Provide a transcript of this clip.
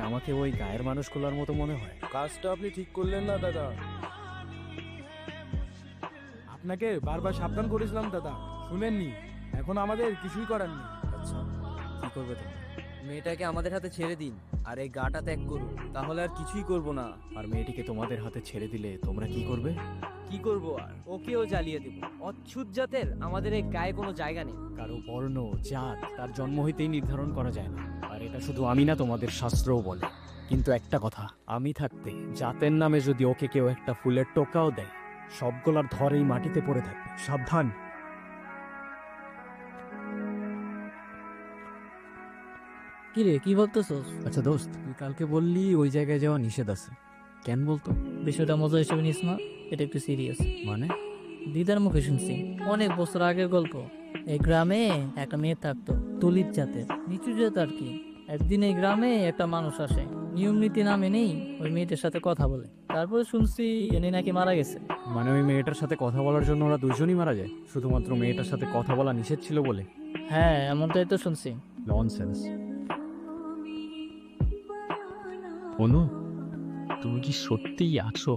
আমাকে ওই গায়ের মানুষগুলোর মতো মনে হয়। কাজটা আপনি ঠিক করলেন না দাদা। আপনাকে বারবার সাবধান করেছিলাম দাদা, শুনেননি। এখন আমাদের কিছুই করার নেই। আচ্ছা, কি করবে তুমি? মেয়েটাকে আমাদের হাতে ছেড়ে দিন আর এই গাটা ত্যাগ করুন, তাহলে আর কিছুই করব না। আর মেয়েটিকে তোমাদের হাতে ছেড়ে দিলে তোমরা কি করবে? কি করব আর, ওকেও জ্বালিয়ে দেব। অচ্ছুত জাতের আমাদের এই গায়ে কোনো জায়গা নেই। কারো বর্ণ জাত তার জন্ম হইতেই নির্ধারণ করা যায় না। আর এটা শুধু আমি না, তোমাদের শাস্ত্রও বলে। কিন্তু একটা কথা, আমি থাকতে জাতের নামে যদি ওকে কেউ একটা ফুলের টোকাও দেয়, সবগুলার ধরেই মাটিতে পড়ে থাকবে। সাবধান। কি রে, কি বলতেছস? আচ্ছা দোস্ত, তুই কালকে বললি ওই জায়গায় যাওয়া নিষেধ আছে, কেন বলতো? বিষয়টা মজা হিসেবে নিস না, এটা একটু সিরিয়াস। মানে? দিদার মুখে শুনছি, অনেক বছর আগের গল্প। এই গ্রামে একটা মেয়ে থাকতো, দলিত জাতের, নিচু জাত আর কি। একদিন এই গ্রামে একটা মানুষ আসে, নিয়ম নীতি না মেনেই ওই মেয়েটার সাথে কথা বলে। তারপরে শুনছি এনে নাকি মারা গেছে। মানে ওই মেয়েটার সাথে কথা বলার জন্য ওরা দুজনই মারা যায়, শুধুমাত্র মেয়েটার সাথে কথা বলা নিষেধ ছিল বলে? হ্যাঁ, এমনটাই তো শুনছি। ননসেন্স। অনু, তুমি কি সত্যিই আছো?